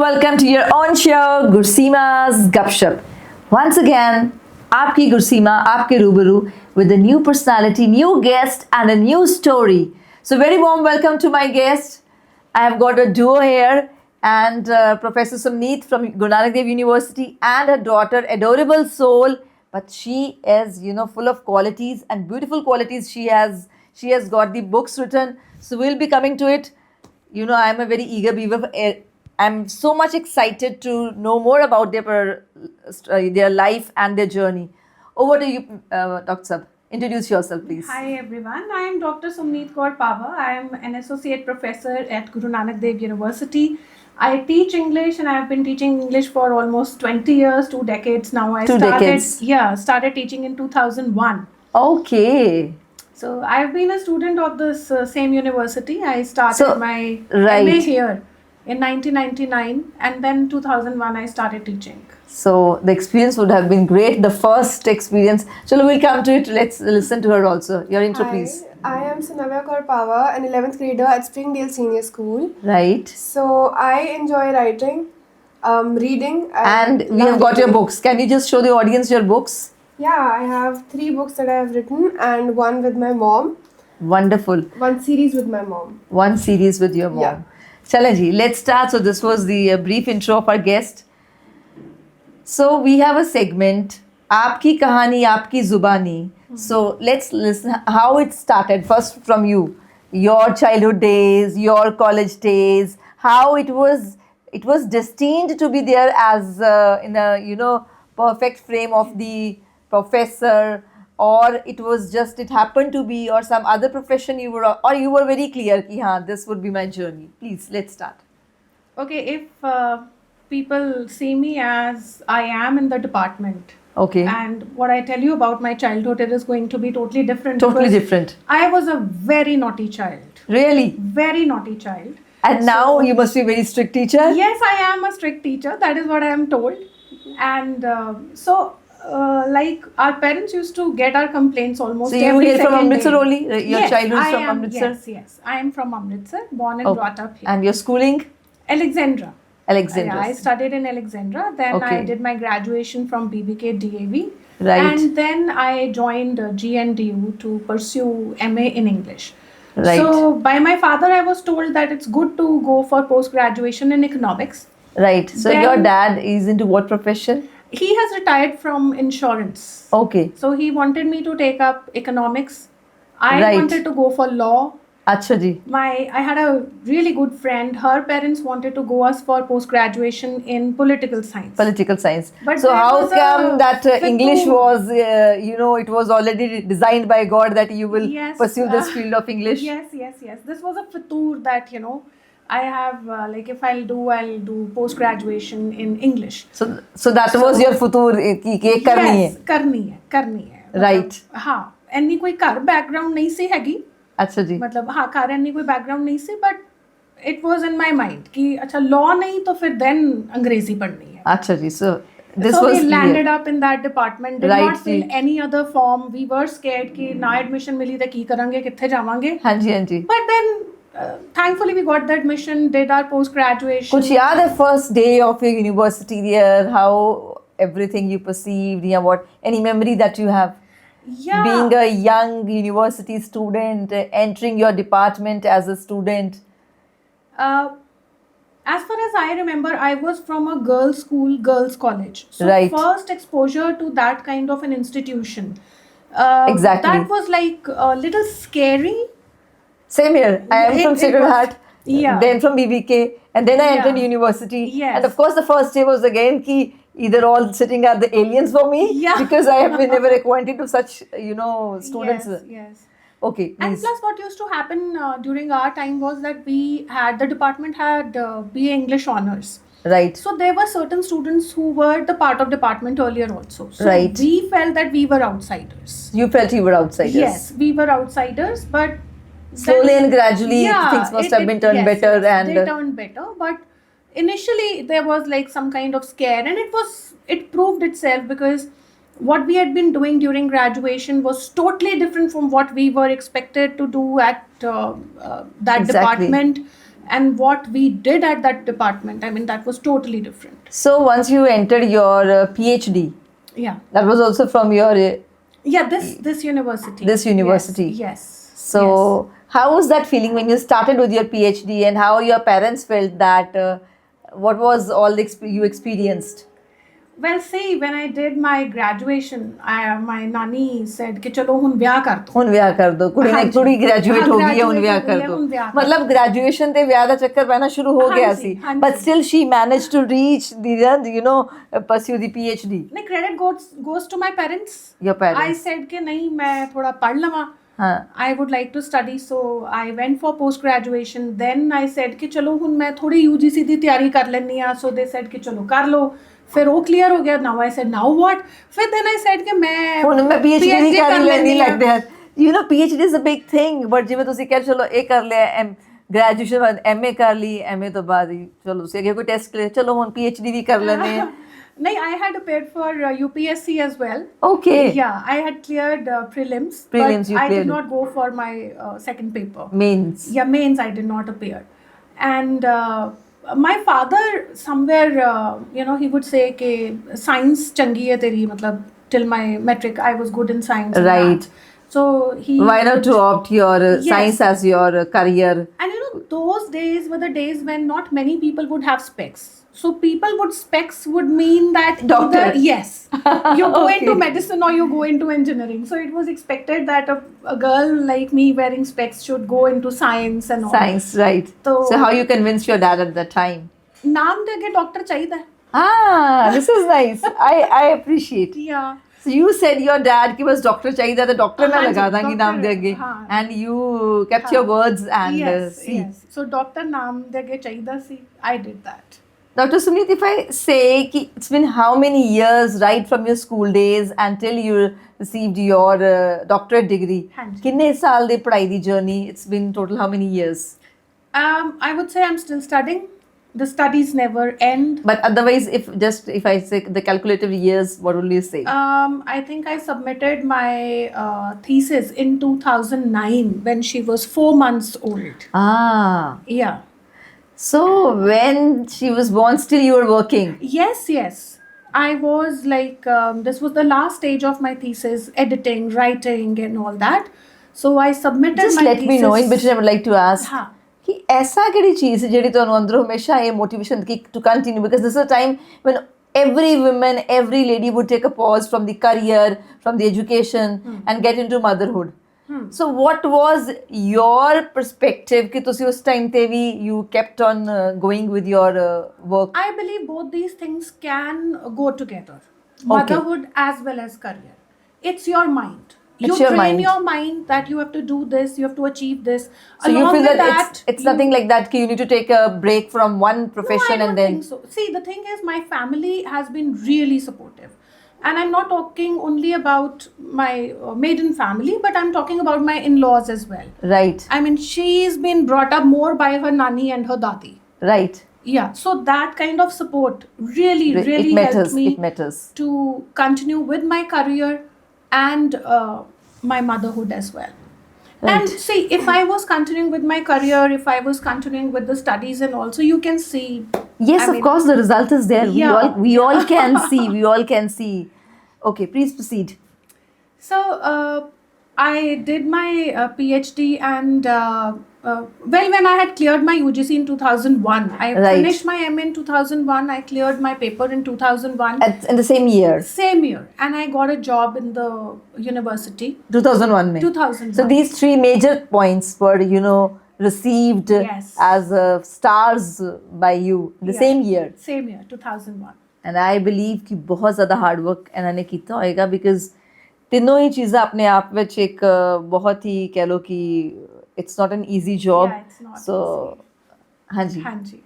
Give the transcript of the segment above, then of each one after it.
welcome to your own show, Gurseema's Gupshup. Once again, Aapki Gurseema, Aapke Rubaru, with a new personality, new guest, and a new story. So, very warm welcome to my guest. I have got a duo here, and Professor Sumneet from Guru Nanak Dev University, and her daughter, adorable soul. But she is, full of qualities and beautiful qualities. She has got the books written. So we'll be coming to it. I'm a very eager beaver. I'm so much excited to know more about their life and their journey. Over to you, Dr. Sab. Introduce yourself, please. Hi everyone, I am Dr. Sumneet Kaur Pava. I am an associate professor at Guru Nanak Dev University. I teach English and I have been teaching English for almost 20 years, 2 decades now. I started teaching in 2001. Okay. So I have been a student of this same university. I started my MA here in 1999 and then 2001 I started teaching. So the experience would have been great, the first experience. Chalo, we'll come to it. Let's listen to her also. Your intro, please. I am Sunavya Kaur Pava, an 11th grader at Springdale Senior School. Right. So I enjoy writing, reading. And we have got your books. Can you just show the audience your books? Yeah, I have 3 books that I have written and one with my mom. Wonderful. One series with my mom. One series with your mom. Yeah. Chalaji, let's start. So this was the brief intro of our guest. So we have a segment, Aapki Kahani, Aapki Zubani. So let's listen how it started. First from you, your childhood days, your college days, how it was destined to be there as in a perfect frame of the professor, or it happened to be, or some other profession you were very clear ki this would be my journey. Please, let's start. Okay, if people see me as I am in the department. Okay. And what I tell you about my childhood, it is going to be totally different. Totally different. I was a very naughty child. Really? Very naughty child. And now you must be a very strict teacher? Yes, I am a strict teacher. That is what I am told. And like our parents used to get our complaints almost every second day. So you hail from Amritsar only? Your childhood is from Amritsar? Yes. I am from Amritsar, born and brought up here. And your schooling? Alexandra. Alexandra. I studied in Alexandra. Then I did my graduation from BBK DAV. Right. And then I joined GNDU to pursue MA in English. Right. So by my father, I was told that it's good to go for post-graduation in economics. Right. So then, your dad is into what profession? He has retired from insurance. Okay. So he wanted me to take up economics. I wanted to go for law. Acha ji. I had a really good friend. Her parents wanted to go us for post-graduation in political science. Political science. But so how come that English was, it was already designed by God that you will pursue this field of English? Yes. This was a fitur that, I have, if I'll do post-graduation in English. So that was your futur, ki karni hai. Yes, karni hai. Right. हाँ, any कोई car background नहीं से हैगी. अच्छा जी. मतलब हाँ, car any कोई background नहीं से, but it was in my mind कि अच्छा law नहीं तो फिर then अंग्रेजी पढ़नी है. अच्छा जी. So this so was we landed up in that department. Did right, not fill any other form. We were scared कि ना admission मिली तो की करेंगे, कित्थे जावांगे. हाँ जी. But then thankfully we got the admission, did our post graduation. कुछ याद है first day of your university there, how everything you perceived, what any memory that you have? Yeah. Being a young university student, entering your department as a student. As far as I remember, I was from a girls' school, girls' college. So first exposure to that kind of an institution. Exactly. That was like a little scary. Same here. I am from Sacred Heart. Yeah. Then from BBK. And then I entered university. Yes. And of course the first day was again either all sitting at the aliens for me. Yeah. Because I have been never acquainted to such, students. Yes. Okay. Please. And plus what used to happen during our time was that the department had BA English honors. Right. So there were certain students who were the part of department earlier also. So right. We felt that we were outsiders. You felt you were outsiders. Yes, we were outsiders, but slowly and gradually things must have been turned better. Yes, they turned better, but initially there was like some kind of scare, and it proved itself because what we had been doing during graduation was totally different from what we were expected to do at that department. and what we did at that department, I mean, that was totally different. So once you entered your PhD, Yeah. that was also from your Yeah, this university. This university. Yes. So how was that feeling when you started with your PhD, and how your parents felt that? What was all the you experienced? Well, see, when I did my graduation, my nani said कि चलो हुन ब्याह कर दो. ਹੁਣ ਵਿਆਹ ਕਰ ਦੋ ਕੁੜੀ ਨੇ ਹਾਂਜੀ। ਕੁੜੀ ਗ੍ਰੈਜੂਏਟ ਹਾਂ, ਹੋ ਗਈ ਹੈ ਹੁਣ graduate ਵਿਆਹ ਹੋ ਕਰ ਗਈ ਹੈ, ਦੋ ਹੁਣ ਵਿਆਹ ਕਰ ਮਤਲਬ ਗ੍ਰੈਜੂਏਸ਼ਨ ਤੇ ਵਿਆਹ ਦਾ ਚੱਕਰ ਪੈਣਾ ਸ਼ੁਰੂ ਹੋ ਗਿਆ ਹਾਂਜੀ, ਸੀ ਹਾਂਜੀ। But still she manage to reach the U نو pursue the PhD नहीं, credit goes to my parents. your I parents said कि नहीं, मैं थोड़ा पढ़ लवां. हाँ I would like to study, so I went for post graduation. Then I said कि चलो हुन मैं थोड़ी UGC ਦੀ ਤਿਆਰੀ ਕਰ ਲੈਣੀ ਆ. So they said कि चलो कर लो. फिर वो क्लियर हो गया. Now I said now what? फिर then I said कि मैं ਹੁਣ ਮੈਂ PhD ਵੀ ਕਰ ਲੈਣੀ ਆ. like that you know PhD is a big thing but ਜਿਵੇਂ ਤੁਸੀਂ ਕਹਿ ਚਲੋ ਇਹ ਕਰ ਲਿਆ ਗ੍ਰੈਜੂਏਸ਼ਨ ਬਾਅਦ MA ਕਰ ਲਈ MA ਤੋਂ ਬਾਅਦ ਹੀ ਚਲੋ ਤੁਸੀਂ ਅੱਗੇ ਕੋਈ ਟੈਸਟ ਕਰੇ ਚਲੋ ਹੁਣ PhD ਵੀ ਕਰ ਲੈਂਦੇ ਆ नहीं, I had appeared for UPSC as well. okay Yeah, I had cleared prelims. Prelims, but you I cleared did it. not go for my second paper. means Yeah, mains I did not appear. And my father somewhere, he would say कि science चंगी है तेरी, मतलब till my metric I was good in science. and Right. math. So he. why not to opt your Yes. science as your career And those days were the days when not many people would have specs. So specs would mean that Doctor. either, yes, you go Okay. into medicine or you go into engineering. So it was expected that a girl like me wearing specs should go into science and all. science right so how you convinced your dad at that time नाम दे के doctor चाहिए. this is nice I appreciate Yeah. so you said your dad कि बस doctor चाहिए था doctor में हाँ जी, लगा देंगे नाम doctor, देंगे हाँ। and you kept your words and Yes, see yes. So doctor नाम दे के चाहिए सी. I did that. Dr. Sumit, if I say कि it's been how many years right from your school days until you received your doctorate degree हाँ जी. कितने साल ਦੀ पढ़ाई ਦੀ journey it's been total how many years I would say I'm still studying. The studies never end. but otherwise if I say the calculative years what will you say I think I submitted my thesis in 2009 when she was 4 months old. Yeah. So when she was born still you were working Yes. I was like, this was the last stage of my thesis, editing, writing and all that. So I submitted just my let thesis. me know in between I would like to ask हाँ. कि ऐसा किहड़ी चीज़ है ਜਿਹੜੀ ਤੁਹਾਨੂੰ ਅੰਦਰੋਂ ਹਮੇਸ਼ਾ ਇਹ motivation ਕਿ to continue because this is a time when every woman every lady would take a pause from the career from the education and get into motherhood so what was your perspective कि ਤੁਸੀਂ ਉਸ time ਤੇ ਵੀ you kept on going with your work I believe both these things can go together. Motherhood as well as career. It's your mind. It's You your train mind. your mind that you have to do this, you have to achieve this. so you Along feel with that it's nothing like that कि you need to take a break from one profession no, I and don't then think so. See, the thing is, my family has been really supportive. And I'm not talking only about my maiden family, but I'm talking about my in-laws as well. right I mean, she's been brought up more by her nani and her dadi. right Yeah, so that kind of support really it helped matters me it matters to continue with my career and my motherhood as well. Right. And see, if I was continuing with my career, if I was continuing with the studies and also, you can see. Yes, I of mean, course, the result is there. Yeah. We all can see. We all can see. Okay, please proceed. So I did my PhD and when I had cleared my UGC in 2001, I Right. finished my MA in 2001. I cleared my paper in 2001. In the same year, Same year, and I got a job in the university. 2001 mein. 2001. So these three major points were, received Yes. as stars by you in the Yeah. same year. Same year, 2001. And I believe कि बहुत ज़्यादा hard work ਇਹਨਾਂ ਨੇ ਕੀਤਾ ਹੋਏਗਾ because ਤਿੰਨੋਂ ਹੀ ਚੀਜ਼ਾਂ ਆਪਣੇ ਆਪ ਵਿੱਚ ਇੱਕ ਬਹੁਤ ਹੀ ਕਹਿ ਲਓ ਕਿ it's not an easy job. Yeah, it's not so ਹਾਂਜੀ Hanji.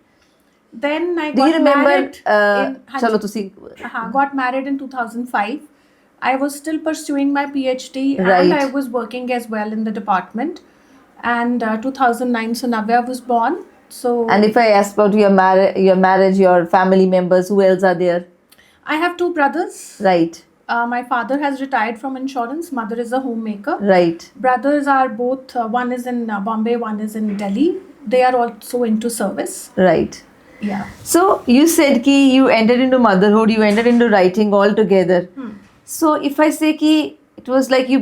Then I do you got remember married in ਚਲੋ ਤੁਸੀਂ got married in 2005. I was still pursuing my PhD Right. and I was working as well in the department. And 2009, so Navya was born. So and if I ask about your marriage, your family members, who else are there? I have two brothers. Right, My father has retired from insurance. Mother is a homemaker. right. Brothers are both, one is in Bombay, one is in Delhi. they are also into service. Right. Yeah. So you said ki you entered into motherhood, you entered into writing all together. So if I say ki it was like you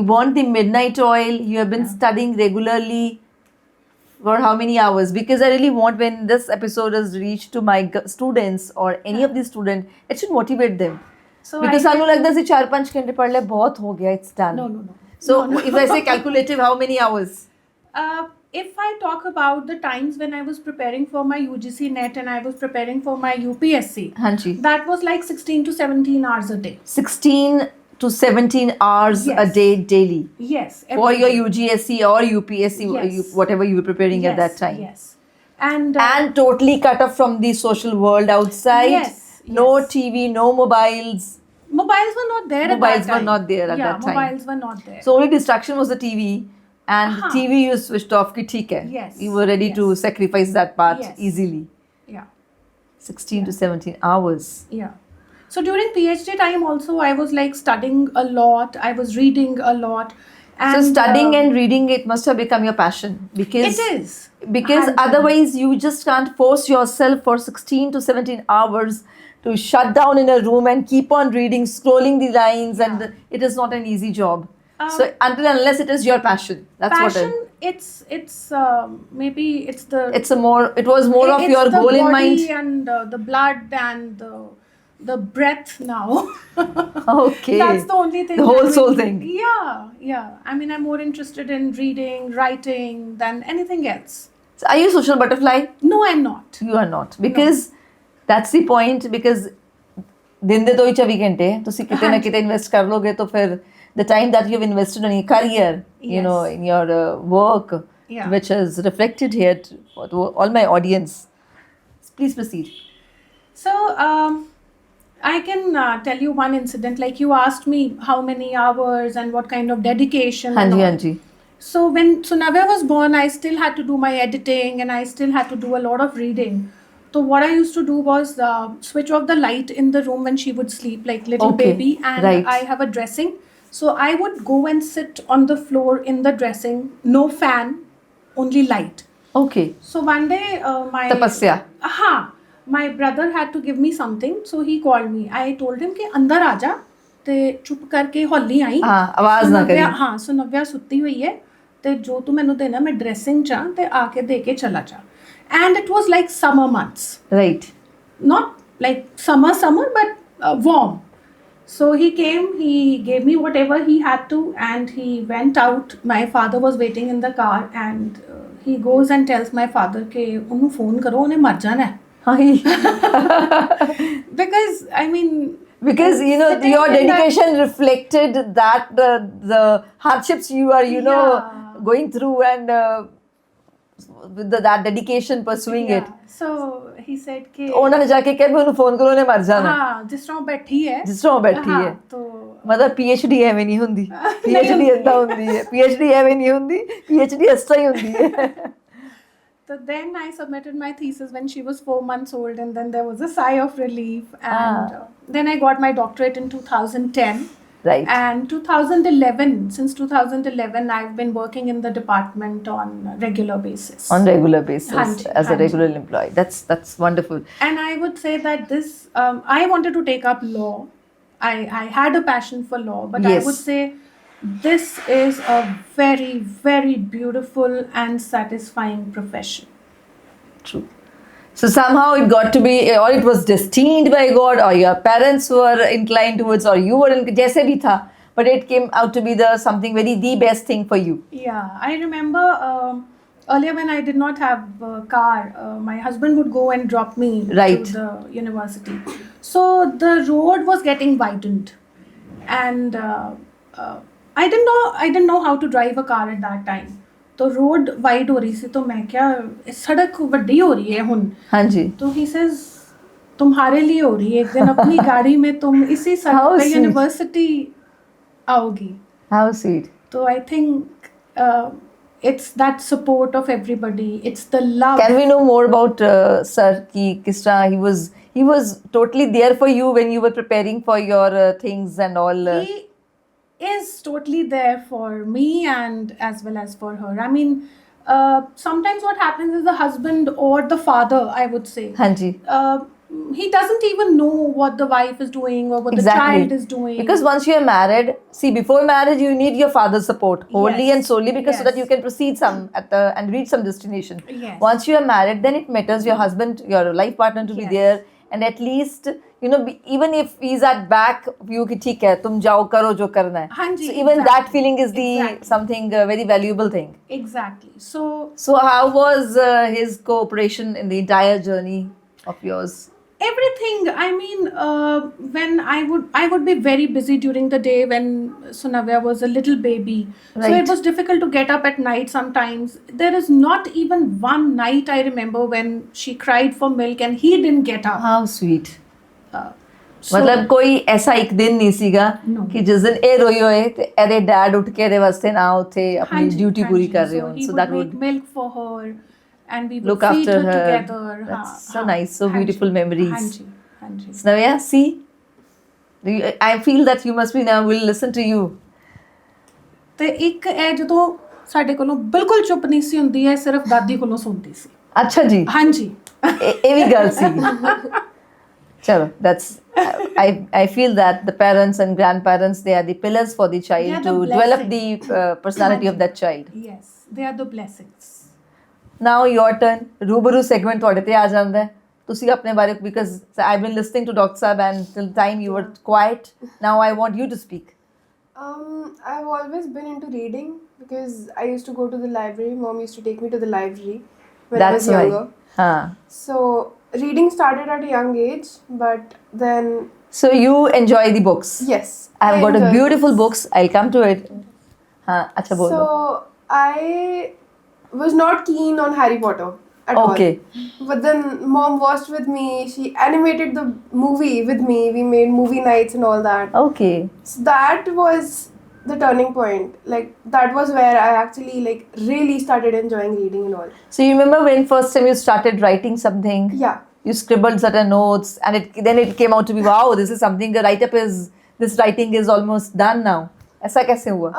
burned the midnight oil, you have been Yeah. studying regularly for how many hours? Because I really want when this episode is reached to my students or any of the student, it should motivate them. So Because I ਸਾਨੂੰ ਲੱਗਦਾ ਸੀ 4-5 ਘੰਟੇ ਪੜ੍ਹ ਲੈ ਬਹੁਤ ਹੋ ਗਿਆ, it's done. no. So No. if I say calculative, how many hours? If I talk about the times when I was preparing for my UGC NET and I was preparing for my UPSC, Hanji. that was like 16 to 17 hours a day. 16 to 17 hours a Yes. day daily. Yes. For every your day. UGSC or UPSC, Yes. whatever you were preparing at Yes, that time. Yes. And And totally cut off from the social world outside. Yes, No yes. TV, no mobiles. mobiles were not there Mobiles at that time. were not there at that time. Mobiles were not there. So only distraction was the TV. And Uh-huh. TV you switched off ki theek hai. Yes, You were ready to yes. sacrifice that part Yes. easily. Yeah. 16 to 17 hours. Yeah. So during PhD time also I was like studying a lot. I was reading a lot. And, So studying and reading, it must have become your passion. Because it is. Because 100%. otherwise you just can't force yourself for 16 to 17 hours to shut down in a room and keep on reading, scrolling the lines, and it is not an easy job. So until and unless it is your passion, that's passion, what it's maybe it's the it was more of it's your the goal in body mind. and the blood and the breath now. Okay. That's the only thing. The whole I mean, soul thing. Yeah. I mean, I'm more interested in reading, writing than anything else. So are you a social butterfly? No, I'm not. You are not. Because that's the point. Because दिन दे 2-24 घंटे ਤੁਸੀਂ ਕਿਤੇ ਨਾ ਕਿਤੇ invest ਕਰ ਲੋਗੇ ਤਾਂ ਫਿਰ the time that you've invested in your career, you know, in your work, Yeah. which is reflected here to all my audience. Please proceed. So, I can tell you one incident. Like you asked me how many hours and what kind of dedication. and Hanji, all. Hanji. So when Navya was born, I still had to do my editing and I still had to do a lot of reading. So what I used to do was switch off the light in the room when she would sleep, like little Okay, baby, and right. I have a dressing. So I would go and sit on the floor in the dressing, no fan, only light. Okay. So one day my Tapasya. my brother had to give me something, so he called me. I told him कि अंदर आ जा ते चुप करके हौली आई हाँ, आवाज़ ना करी। हाँ सो नव्या सुत्ती हुई है ते जो तू मैनू देना मैं ड्रेसिंग चा ते आके दे के चला जा. And it was like summer months, Right. not like summer but warm. So he came, he gave me whatever he had to, and he went out. My father was waiting in the car, and he goes and tells my father कि उन्हें phone करो उन्हें मर जाना है. Because I mean, Because you know sitting your in that- dedication reflected that the hardships you are know Yeah. going through, and with that dedication pursuing it. So he said कि ਉਹਨਾਂ ਨੇ ਜਾ ਕੇ ਕਿਹਾ ਵੀ ਉਹਨੂੰ ਫੋਨ ਕਰੋ ਉਹਨੇ ਮਰ ਜਾਣਾ हाँ जिस तरह वो बैठी है ਜਿਸ ਤਰ੍ਹਾਂ ਉਹ ਬੈਠੀ हाँ, ਹੈ तो ਮਤਲਬ PhD ਐਵੇਂ ਨਹੀਂ ਹੁੰਦੀ PhD ਏਦਾਂ ਹੁੰਦੀ ਹੈ PhD ਐਵੇਂ ਨਹੀਂ ਹੁੰਦੀ PhD ਇਸ ਤਰ੍ਹਾਂ ਹੀ ਹੁੰਦੀ ਹੈ So then I submitted my thesis when she was 4 months old, and then there was a sigh of relief, and then I got my doctorate in 2010. Right. And 2011, since 2011, I've been working in the department on a regular basis. On regular basis Hanji, as a hanji. regular employee. That's wonderful. And I would say that this, I wanted to take up law. I had a passion for law, but Yes. I would say this is a very, very beautiful and satisfying profession. True. So somehow it got to be, or it was destined by God, or your parents were inclined towards, or you were जैसे भी था, but it came out to be something the best thing for you. Yeah, I remember earlier when I did not have a car, my husband would go and drop me Right. to the university. So the road was getting widened, and I didn't know how to drive a car at that time. तो road wide हो रही थी तो मैं क्या सड़क वड्डी हो रही है हुन. हाँ जी. तो he says तुम्हारे लिए हो रही है, एक दिन अपनी गाड़ी में तुम इसी How सड़क पे sweet. यूनिवर्सिटी आओगी. How sweet. So I think it's that support of everybody. It's the love. Can we know more about sir ki kis tarah he was totally there for you when you were preparing for your things and all. He is totally there for me and as well as for her. I mean, sometimes what happens is the husband or the father, I would say, हाँ जी. he doesn't even know what the wife is doing or what the child is doing. Because once you are married, see, before marriage you need your father's support wholly Yes. and solely, because so that Yes. you can proceed some and reach some destination. Yes. Once you are married, then it matters your husband, your life partner to be Yes. there, and at least even if he's at back view कि ठीक है तुम जाओ करो जो करना है. हाँ जी, So even that exactly. feeling is the Exactly. something very valuable thing. Exactly. So how was his cooperation in the entire journey of yours? Everything, I mean, when I would be very busy during the day when Sunavya was a little baby, so Right. it was difficult to get up at night sometimes. There is not even one night I remember when she cried for milk and he didn't get up. How sweet. So- मतलब कोई ऐसा ਇੱਕ ਦਿਨ ਨਹੀਂ ਸੀਗਾ No. ਕਿ ਜਿਸ ਦਿਨ ਇਹ ਰੋਈ ਹੋਏ ਤੇ ਇਹਦੇ ਡੈਡ ਉੱਠ ਕੇ ਇਹਦੇ ਵਾਸਤੇ ਨਾ ਉੱਥੇ ਆਪਣੀ हाँ जी, ਡਿਊਟੀ हाँ ਪੂਰੀ जी. ਕਰ ਰਹੇ So ਹੋਣ he so would that make would milk for her and we would look feed after her her. together. That's so हाँ, nice, so हाँ beautiful जी, memories. हाँ जी, हाँ जी. Snavya, see, I feel that you must be now will listen to you. ਤੇ ਇੱਕ ਇਹ ਜਦੋਂ ਸਾਡੇ ਕੋਲੋਂ ਬਿਲਕੁਲ ਚੁੱਪ ਨਹੀਂ ਸੀ ਹੁੰਦੀ ਹੈ ਸਿਰਫ ਦਾਦੀ ਕੋਲੋਂ ਸੁਣਦੀ ਸੀ. ਅੱਛਾ ਜੀ, ਹਾਂਜੀ. ਇਹ ਵੀ ਗੱਲ ਸੀ. ਚਲੋ, that's I feel that the parents and grandparents, they are the pillars for the They child are to the develop blessing. the personality of that child. Yes, they are the blessings. Now your turn. रूबरू segment ਤੁਹਾਡੇ ਤੇ ਆ ਜਾਂਦਾ ਹੈ. ਤੁਸੀਂ ਆਪਣੇ ਬਾਰੇ, because I've been listening to Dr. Saab and till time you were quiet. Now I want you to speak. I've always been into reading because I used to go to the library. Mom used to take me to the library when I was younger. हाँ. So reading started at a young age, but then So you enjoy the books. yes, I've got a enjoy beautiful books. I'll come to it. हाँ, अच्छा बोलो. So I was not keen on Harry Potter at Okay. all. But then mom watched with me. She animated the movie with me. We made movie nights and all that. Okay. So that was the turning point. Like that was where I actually like really started enjoying reading and all. So you remember when first time you started writing something? Yeah. You scribbled certain notes, and then it came out to be, wow, this is something. The write-up is, this writing is almost done now. ऐसा कैसे हुआ?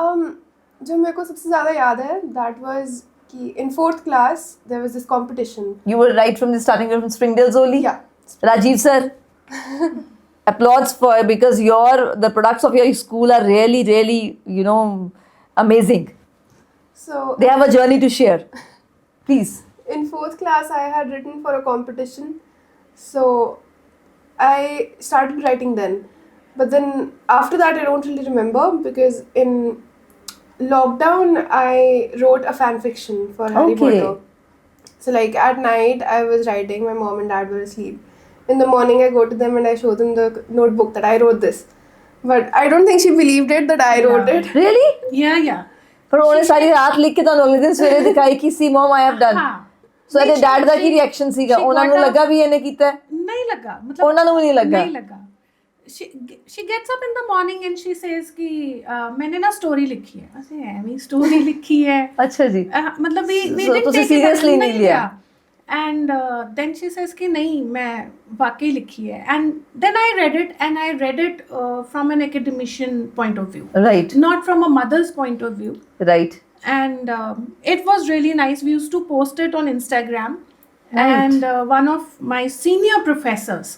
जो मेरे को सबसे ज़्यादा याद है that was कि in 4th class there was this competition. You were right from the starting, you were from Springdale only? Yeah. Rajiv sir, applauds for, because the products of your school are really, really, amazing. So They have a journey to share. Please. in 4th class I had written for a competition. So I started writing then. But then after that I don't really remember because in lockdown I wrote a fan fiction for Harry Okay. Potter. So like at night I was writing, my mom and dad were asleep. In the morning I go to them and I show them the notebook that I wrote this. But I don't think she believed it that I wrote Yeah. it. Really? Yeah, yeah. पर उन्होंने सारी रात लिख के ਤੁਹਾਨੂੰ अगले दिन सवेरे दिखाई कि see mom I have done. हाँ. So नहीं, ਇਹਦੇ ਡੈਡ ਦਾ ਕੀ she- ਰਿਐਕਸ਼ਨ ਸੀਗਾ? she ਉਹਨਾਂ ਨੂੰ got up- ਲੱਗਾ ਵੀ ਇਹਨੇ ਕੀਤਾ ਹੈ? ਨਹੀਂ ਲੱਗਾ ਮਤਲਬ ਉਹਨਾਂ ਨੂੰ ਵੀ ਨਹੀਂ ਲੱਗਾ? ਨਹੀਂ ਲੱਗਾ. she gets up in the morning and she says कि मैंने ना स्टोरी लिखी है. ਅਸੀਂ ਐਵੇਂ स्टोरी लिखी है. ਅੱਛਾ ਜੀ. मतलब we So didn't ਤੁਸੀਂ take it seriously नहीं लिया? and then she says कि नहीं मैं वाकई लिखी है. And then I read it and I read it from an academician point of view, Right. not from a mother's point of view. Right. And it was really nice. We used to post it on Instagram. Right. And one of my senior professors,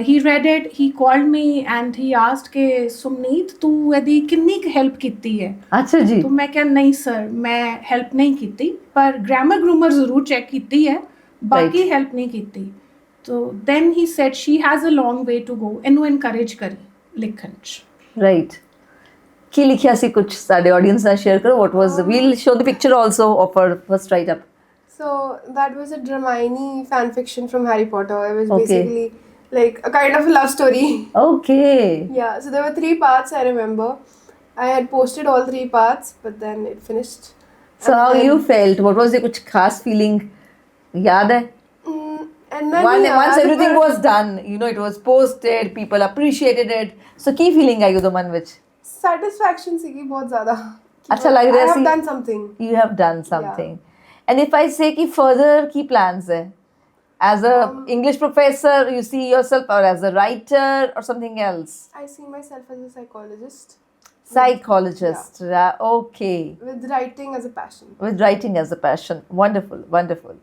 he read it, he called me and he asked ke Sumneet तू यदि कितनी help कीती है? अच्छा जी. तो मैं क्या नहीं सर मैं help नहीं कीती पर grammar groomer ज़रूर check कीती है बाकी Right. help नहीं कीती. तो then he said she has a long way to go ਇਹਨੂੰ encourage करी लिखਣ 'ਚ. Right. ਕੀ ਲਿਖਿਆ ਸੀ ਕੁਝ ਸਾਡੇ ਆਡੀਅנס ਨਾਲ ਸ਼ੇਅਰ ਕਰੋ? What was we'll show the picture also of her first write up. So that was a Hermione fan fiction from Harry Potter. It was Okay. basically like a kind of a love story. Okay. Yeah, so there were 3 parts I remember. I had posted all 3 parts, but then it finished. So And how then- you felt? What was the कुछ खास feeling? याद है? And then Once everything was done, it was posted, people appreciated it. So key feeling आई ਉਹਦੇ ਮਨ ਵਿੱਚ? satisfaction ਸੀਗੀ ਬਹੁਤ ਜ਼ਿਆਦਾ. अच्छा लग रहा I है have C? done something. You have done something. And if I say कि further key plans है, as a English professor, you see yourself, or as a writer or something else? I see myself as a psychologist. Psychologist. Okay. with writing as a passion. With writing as a passion. Wonderful, wonderful.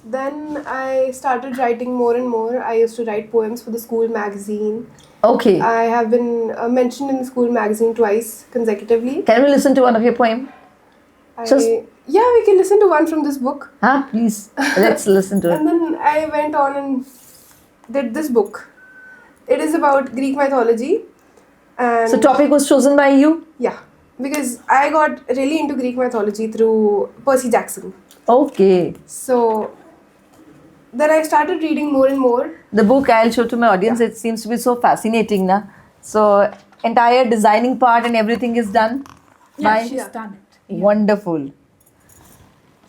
Then I started writing more and more. I used to write poems for the school magazine. Okay. I have been mentioned in the school magazine twice consecutively. Can we listen to one of your poem? Just- Yeah, we can listen to one from this book. Huh? Please. Let's listen to And it. then I went on and did this book. It is about Greek mythology. And So topic was chosen by you? yeah, because I got really into Greek mythology through Percy Jackson. Okay. So then I started reading more and more. The book I'll show to my audience, it seems to be so fascinating, na? So entire designing part and everything is done Yeah, by she's done it. wonderful.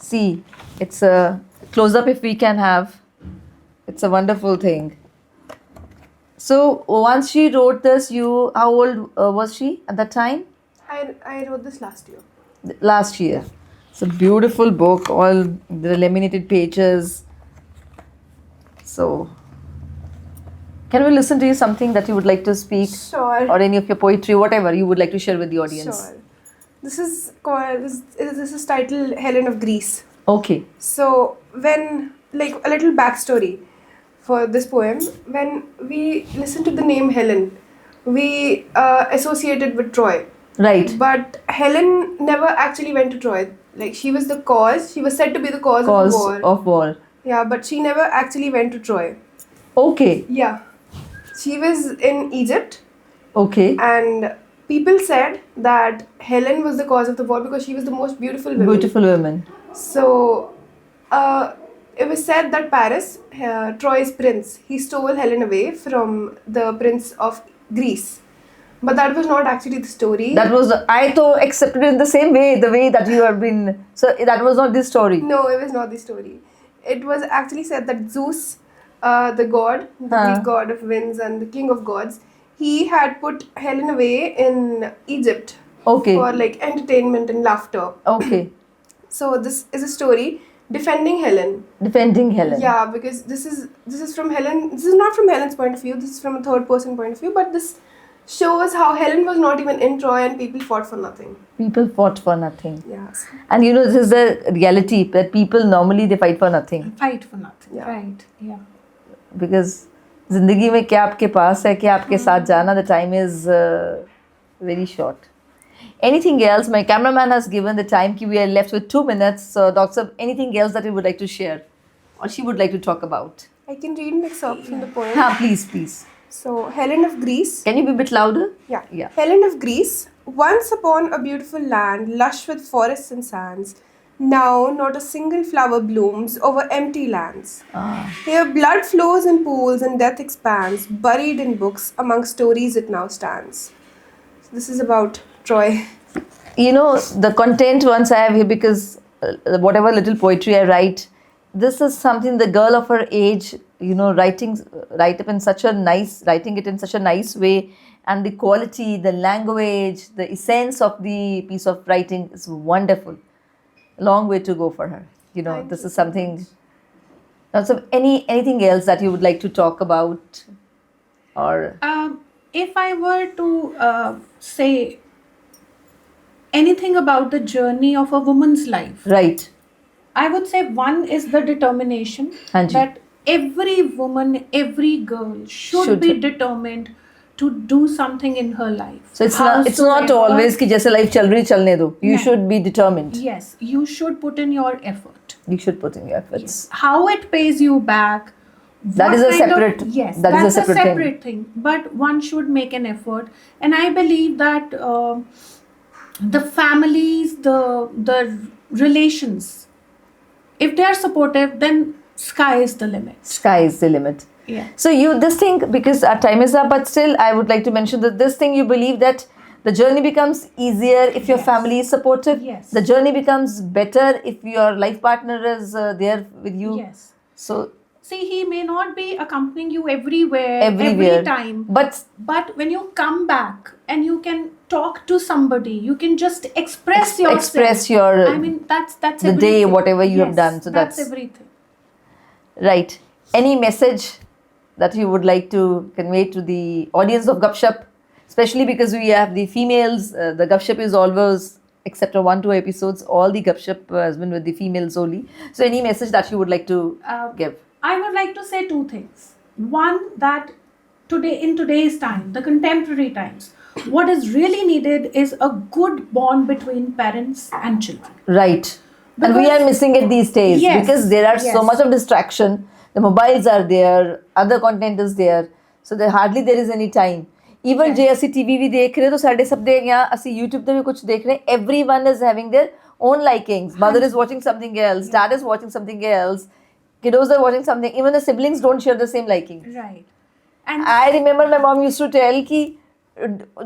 See, it's a close up if we can have. It's a wonderful thing. So once she wrote this, how old was she at that time? I wrote this last year. Last year. It's a beautiful book, all the laminated pages. So, can we listen to you something that you would like to speak, Sure. or any of your poetry, whatever you would like to share with the audience? Sure. This is called. This is titled Helen of Greece. Okay. So when, like, a little backstory for this poem, when we listen to the name Helen, we associate it with Troy. Right. But Helen never actually went to Troy. Like, she was the cause. She was said to be the cause of the war. Of war. Yeah, but she never actually went to Troy. Okay. Yeah. She was in Egypt, Okay. and people said that Helen was the cause of the war because she was the most beautiful woman. Beautiful women. So, it was said that Paris, Troy's prince, he stole Helen away from the prince of Greece. But that was not actually the story. That was, I thought, accepted in the same way, the way that you have been. So that was not this story. No, it was not the story. It was actually said that Zeus, the god, the Greek god of winds and the king of gods, he had put Helen away in Egypt Okay. for like entertainment and laughter. Okay. So this is a story defending Helen. Defending Helen. Yeah, because this is from Helen. This is not from Helen's point of view. This is from a third person point of view. But this shows how Helen was not even in Troy and people fought for nothing. People fought for nothing. Yeah. And you know, this is the reality that people normally they fight for nothing. Fight for nothing. Yeah. Right. Yeah. Because जिंदगी में क्या आपके पास है क्या आपके साथ जाना, the time is very short. Anything else? My cameraman has given the time. We are left with 2 minutes. So, Doctor, anything else that you would like to share, or she would like to talk about? I can read an excerpt from the poem. Please, please. So, Helen of Greece. Can you be a bit louder? Yeah. Yeah. Helen of Greece. Once upon a beautiful land, lush with forests and sands. Now, not a single flower blooms over empty lands. Here, blood flows in pools and death expands. Buried in books, among stories it now stands. So this is about Troy. You know, the content once I have here, because whatever little poetry I write, this is something the girl of her age, you know, writing it in such a nice way, and the quality, the language, the essence of the piece of writing is wonderful. Long way to go for her. You know, Thank this you is so something. So, anything else that you would like to talk about, or If I were to say anything about the journey of a woman's life, right? I would say one is the determination Hanji. that every woman, every girl should Should. be determined to do something in her life. So it's not Howsoever- always कि जैसे life चल रही चलने दो. You No. should be determined. Yes, you should put in your effort. You should put in your efforts. How it pays you back. That what is a kind of- separate- yes, that is a that's separate thing. But one should make an effort, and I believe that the families, the relations, if they are supportive, then sky is the limit. Sky is the limit. Yeah. So this thing, because our time is up, but still I would like to mention that this thing, you believe that the journey becomes easier if your Yes. family is supportive. Yes. The journey becomes better if your life partner is there with you. Yes. So See, he may not be accompanying you everywhere, everywhere. every time. But When you come back and you can talk to somebody, you can just express yourself. express your I mean, that's the everything. day, whatever you have Yes, done. So that's everything. right. Any message that you would like to convey to the audience of Gupshup? especially because we have the females. The Gupshup is always, except for 1-2 episodes, all the Gupshup has been with the females only. So any message that you would like to give? I would like to say two things. One, that in today's time, the contemporary times, what is really needed is a good bond between parents and children. Right. And we Because- are missing it these days Yes, because there are so yes. much of distraction. The mobiles are there, other content is there, so there is any time. Even ਜੇ ਅਸੀਂ TV ਵੀ ਦੇਖ ਰਹੇ ਤਾਂ ਸਾਡੇ ਸਭ ਦੇ ਜਾਂ ਅਸੀਂ YouTube ਤੇ ਵੀ ਕੁਝ ਦੇਖ ਰਹੇ, everyone is having their own likings. Mother is watching something else, dad is watching something else, kiddos are watching something. Even the siblings don't share the same liking. Right. And I remember my mom used to tell कि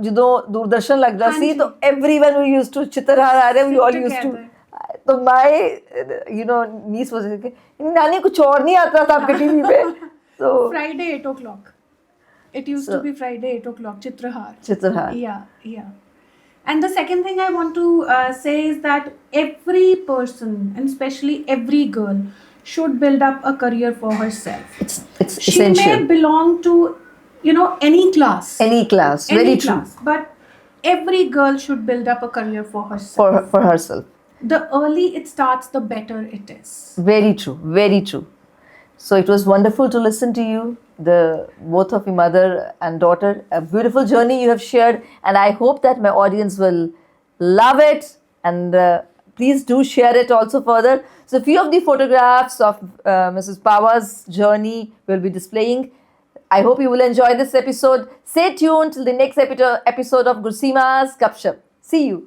ਜਦੋਂ ਦੂਰਦਰਸ਼ਨ ਲੱਗਦਾ ਸੀ ਤਾਂ everyone who used to Chitrahaar आ रहे, we all used to. तो my niece was like, नानी कुछ और नहीं आता था आपके टीवी पे. So Friday 8 o'clock. It used to be Friday 8 o'clock, Chitrahar. Chitrahaar. Yeah. And the second thing I want to say is that every person, and especially every girl, should build up a career for herself. It's She essential. may belong to, any class. Any class, Any very class, but every girl should build up a career for herself. true. For herself. The early it starts, the better it is. Very true, very true. So it was wonderful to listen to you, both of your mother and daughter. A beautiful journey you have shared, and I hope that my audience will love it. And please do share it also further. So a few of the photographs of Mrs. Pawa's journey will be displaying. I hope you will enjoy this episode. Stay tuned till the next episode of Gurseema's Gupshup. See you.